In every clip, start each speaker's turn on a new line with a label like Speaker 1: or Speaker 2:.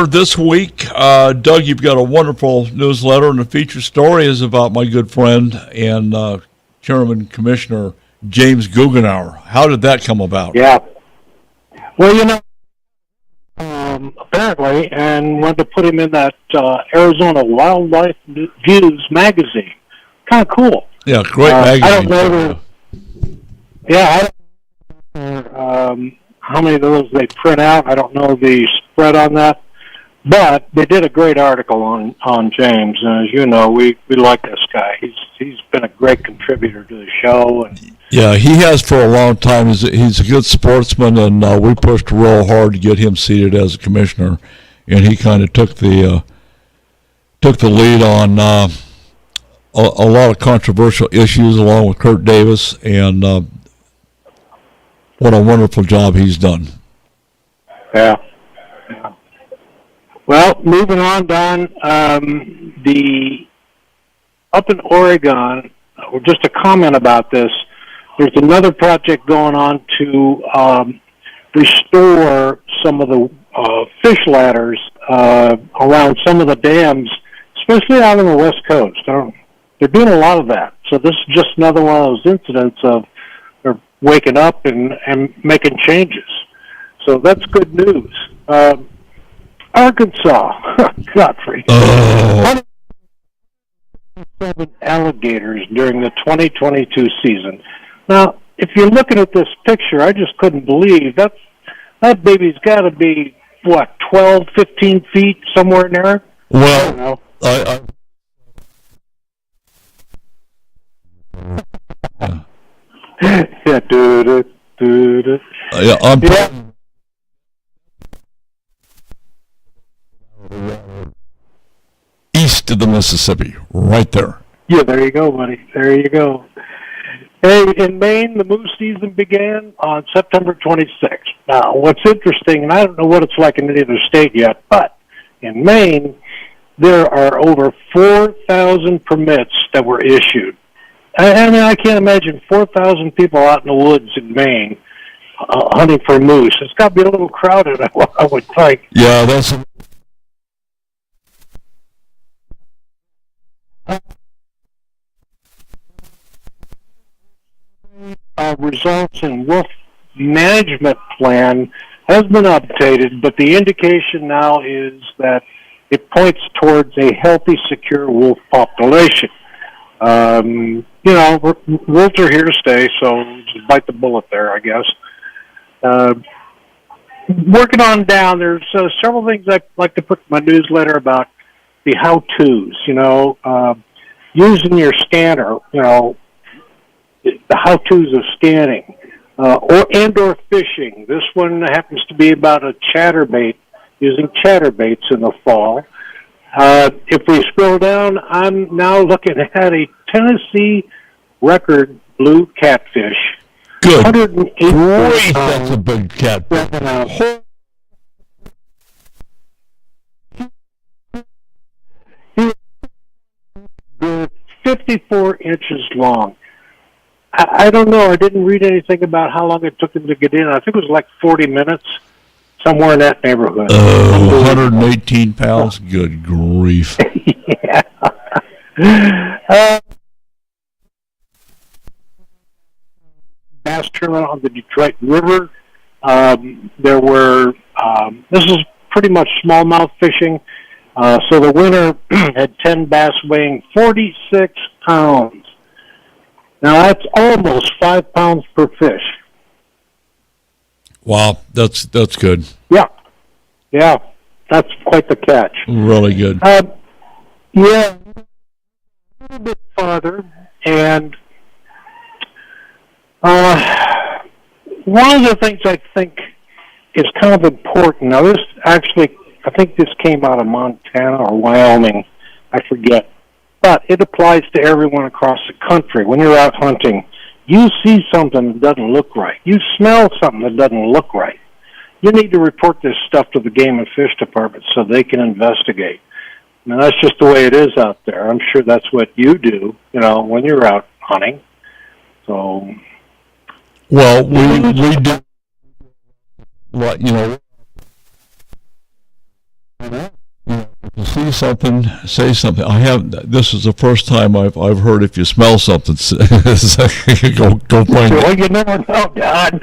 Speaker 1: newsletter this week. Doug, you've got a wonderful newsletter, and the feature story is about my good friend and Chairman Commissioner James Guggenauer. How did that come about?
Speaker 2: Yeah. Well, apparently, and wanted to put him in that Arizona Wildlife Views magazine. Kind of cool.
Speaker 1: Yeah, great magazine.
Speaker 2: I don't know. I don't know how many of those they print out. I don't know the spread on that. But they did a great article on James, and as you know, we like this guy. He's been a great contributor to the show. And
Speaker 1: yeah, he has for a long time. He's a good sportsman, and we pushed real hard to get him seated as a commissioner, and he kind of took the lead on a lot of controversial issues, along with Kurt Davis, and what a wonderful job he's done.
Speaker 2: Yeah. Well, moving on, Don, up in Oregon, just a comment about this, there's another project going on to restore some of the fish ladders around some of the dams, especially out on the West Coast. They're doing a lot of that. So this is just another one of those incidents of they're waking up and making changes. So that's good news. Arkansas, Godfrey. 107 alligators during the 2022 season. Now, if you're looking at this picture, I just couldn't believe that baby's got to be, 12, 15 feet, somewhere in there?
Speaker 1: Well, I
Speaker 2: yeah, dude.
Speaker 1: Yeah. East of the Mississippi, right there.
Speaker 2: Yeah, there you go, buddy. There you go. Hey, in Maine, the moose season began on September 26th. Now, what's interesting, and I don't know what it's like in any other state yet, but in Maine, there are over 4,000 permits that were issued. I mean, I can't imagine 4,000 people out in the woods in Maine hunting for moose. It's got to be a little crowded, I would think.
Speaker 1: Yeah, that's...
Speaker 2: Results and wolf management plan has been updated, but the indication now is that it points towards a healthy, secure wolf population. Wolves are here to stay, so just bite the bullet there, I guess. Working on down, there's several things I'd like to put in my newsletter about the how-tos, using your scanner, the how-tos of scanning, or fishing. This one happens to be about a chatterbait, using chatterbaits in the fall. If we scroll down, I'm now looking at a Tennessee record blue catfish.
Speaker 1: Good.
Speaker 2: 108
Speaker 1: Great, that's a big catfish.
Speaker 2: 54 inches long. I don't know. I didn't read anything about how long it took him to get in. I think it was like 40 minutes, somewhere in that neighborhood.
Speaker 1: 118 pounds? Good grief.
Speaker 2: Yeah. Bass tournament on the Detroit River. There were, this is pretty much smallmouth fishing. So the winner had 10 bass weighing 46 pounds. Now, that's almost 5 pounds per fish.
Speaker 1: Wow, that's good.
Speaker 2: Yeah, that's quite the catch.
Speaker 1: Really good.
Speaker 2: Yeah, a little bit farther, and one of the things I think is kind of important. Now, this actually, I think this came out of Montana or Wyoming. I forget. But it applies to everyone across the country. When you're out hunting, you see something that doesn't look right. You smell something that doesn't look right. You need to report this stuff to the Game and Fish Department so they can investigate. Now, that's just the way it is out there. I'm sure that's what you do, when you're out hunting. So,
Speaker 1: well, we do, see something, say something. This is the first time I've heard if you smell something, go find it.
Speaker 2: Well, you never know, Don.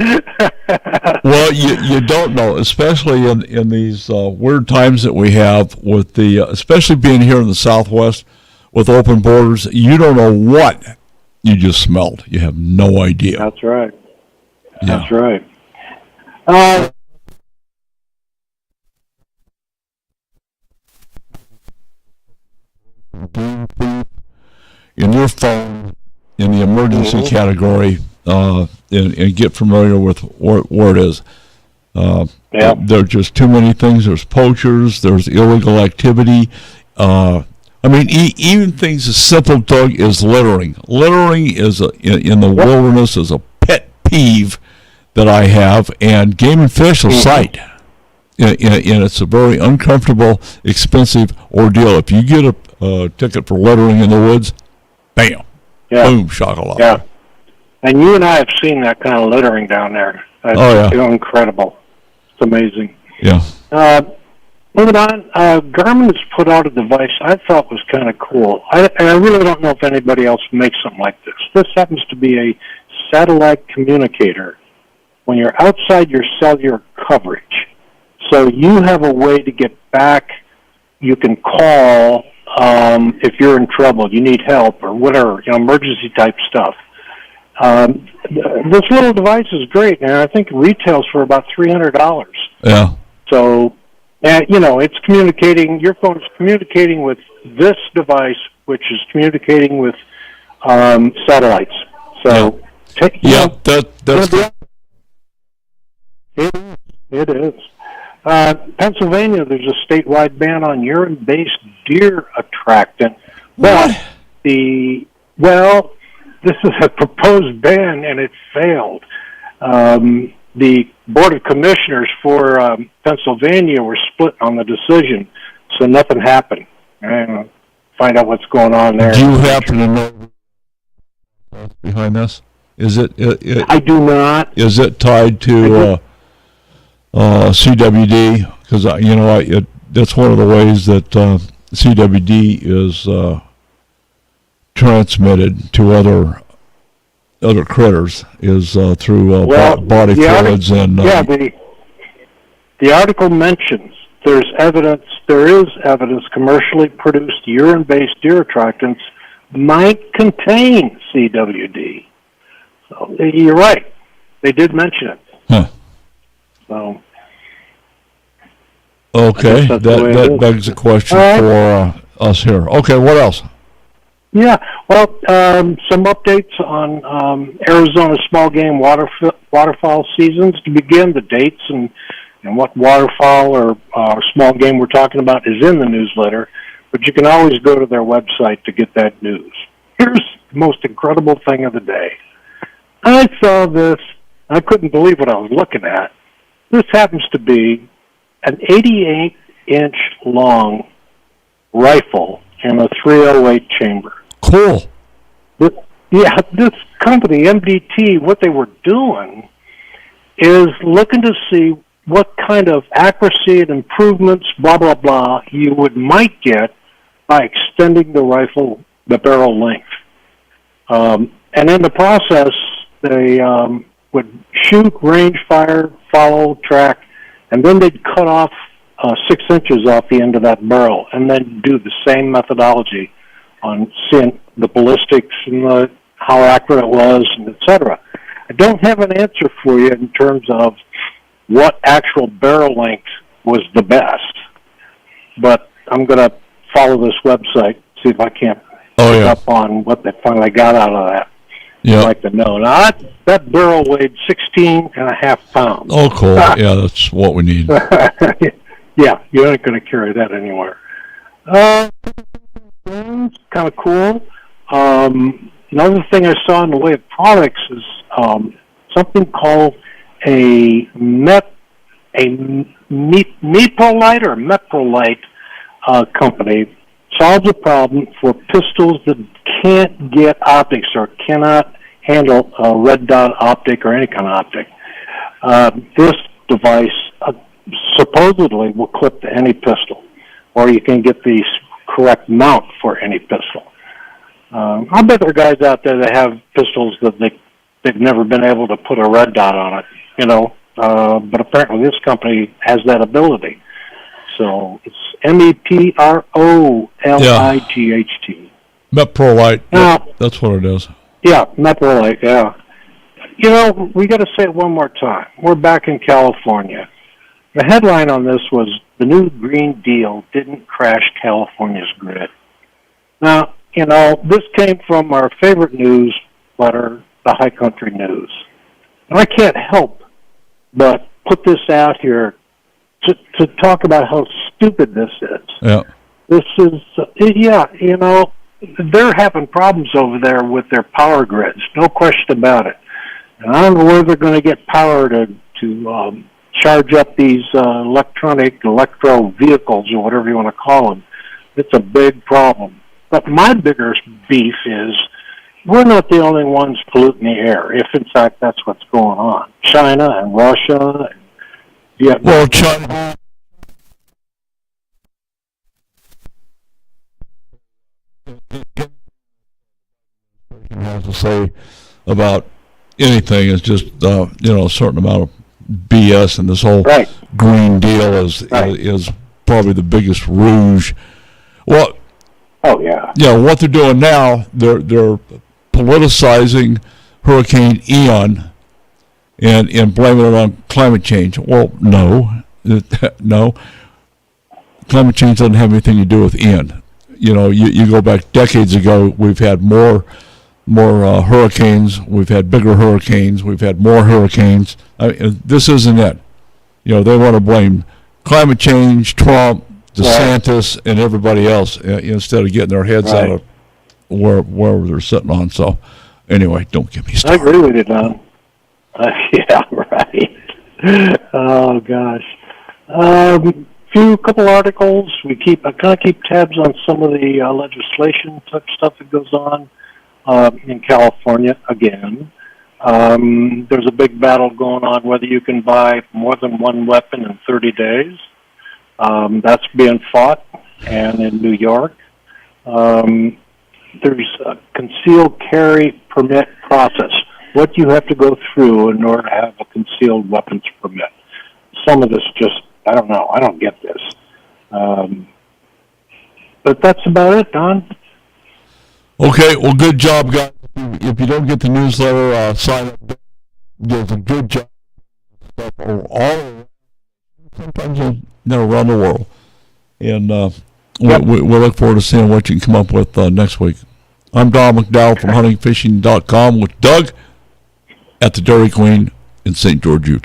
Speaker 1: Well, you don't know, especially in these weird times that we have with especially being here in the Southwest with open borders. You don't know what you just smelled. You have no idea.
Speaker 2: That's right.
Speaker 1: Yeah.
Speaker 2: That's right.
Speaker 1: In your phone, in the emergency category, and get familiar with where it is. There are just too many things. There's poachers. There's illegal activity. I mean, even things as simple, Doug, as littering. Littering is in the wilderness is a pet peeve that I have, and Game and Fish will cite. And it's a very uncomfortable, expensive ordeal. If you get a ticket for littering in the woods, bam, boom, shakalaka.
Speaker 2: Yeah, and you and I have seen that kind of littering down there. It's incredible. It's amazing.
Speaker 1: Yeah.
Speaker 2: Moving on, Garmin has put out a device I thought was kind of cool. And I really don't know if anybody else makes something like this. This happens to be a satellite communicator when you're outside your cellular coverage. So you have a way to get back. You can call if you're in trouble, you need help or whatever, emergency type stuff. This little device is great, and I think it retails for about $300.
Speaker 1: Yeah.
Speaker 2: So, it's communicating. Your phone is communicating with this device, which is communicating with satellites. So, it is. Pennsylvania, there's a statewide ban on urine-based deer attractant. But this is a proposed ban, and it failed. The Board of Commissioners for Pennsylvania were split on the decision, so nothing happened. And find out what's going on there.
Speaker 1: Do you happen to know behind this? Is it
Speaker 2: I do not.
Speaker 1: Is it tied to CWD? Because that's one of the ways that CWD is transmitted to other critters is through body fluids and
Speaker 2: the article mentions there is evidence commercially produced urine-based deer attractants might contain CWD. So you're right, they did mention it.
Speaker 1: Huh.
Speaker 2: So
Speaker 1: okay, that begs a question for us here. Okay, what else?
Speaker 2: Yeah, well, some updates on Arizona small game waterfowl seasons to begin. The dates and what waterfowl or small game we're talking about is in the newsletter, but you can always go to their website to get that news. Here's the most incredible thing of the day. I saw this. I couldn't believe what I was looking at. This happens to be an 88-inch long rifle in a .308 chamber.
Speaker 1: Cool.
Speaker 2: This company, MDT, what they were doing is looking to see what kind of accuracy and improvements, blah, blah, blah, you might get by extending the barrel length. And in the process, they would shoot, range fire, follow, track, and then they'd cut off 6 inches off the end of that barrel and then do the same methodology on seeing the ballistics and how accurate it was, and et cetera. I don't have an answer for you in terms of what actual barrel length was the best, but I'm going to follow this website, see if I can't pick up on what they finally got out of that.
Speaker 1: Yeah.
Speaker 2: I'd like to know. Now, that barrel weighed 16.5 pounds.
Speaker 1: Oh, cool. Yeah, that's what we need.
Speaker 2: Yeah, you ain't going to carry that anywhere. Kind of cool. Another thing I saw in the way of products is something called a meprolite or meprolite company solves a problem for pistols that can't get optics or cannot handle a red dot optic or any kind of optic. This device supposedly will clip to any pistol. or you can get the correct mount for any pistol. I bet there are guys out there that have pistols that they've never been able to put a red dot on it, but apparently this company has that ability. So it's MEPROLIGHT.
Speaker 1: Meprolite.
Speaker 2: Now,
Speaker 1: That's what it is.
Speaker 2: Yeah, Meprolite, yeah. We got to say it one more time. We're back in California. The headline on this was, "The new Green Deal didn't crash California's grid." Now, this came from our favorite newsletter, the High Country News. And I can't help but put this out here to talk about how stupid this is.
Speaker 1: Yeah.
Speaker 2: This is, they're having problems over there with their power grids, no question about it. And I don't know where they're going to get power to charge up these electro vehicles or whatever you want to call them. It's a big problem. But my bigger beef is we're not the only ones polluting the air, if in fact that's what's going on. China and Russia and Vietnam.
Speaker 1: Well, China has to say about anything is just a certain amount of BS, and this whole
Speaker 2: Right.
Speaker 1: Green Deal is probably the biggest rouge. Well,
Speaker 2: Oh, yeah.
Speaker 1: what they're doing now, they're politicizing Hurricane Ian and blaming it on climate change. Well, no. Climate change doesn't have anything to do with Ian. You go back decades ago, we've had more hurricanes, we've had bigger hurricanes, we've had more hurricanes. This isn't it. They want to blame climate change, Trump, DeSantis, and everybody else instead of getting their heads out of wherever they're sitting on. So, anyway, don't get me started.
Speaker 2: I agree with you, Don. Yeah, right. Oh, gosh. Couple articles. I kind of keep tabs on some of the legislation type stuff that goes on in California again. There's a big battle going on whether you can buy more than one weapon in 30 days. That's being fought, and in New York. There's a concealed carry permit process. What you have to go through in order to have a concealed weapons permit. Some of this just, I don't know. I don't get this. But that's about it, Don.
Speaker 1: Okay, well, good job, guys. If you don't get the newsletter, sign up. There's a good job. Sometimes around the world. And we look forward to seeing what you can come up with next week. I'm Don McDowell from huntingfishing.com with Doug at the Dairy Queen in St. George, Utah.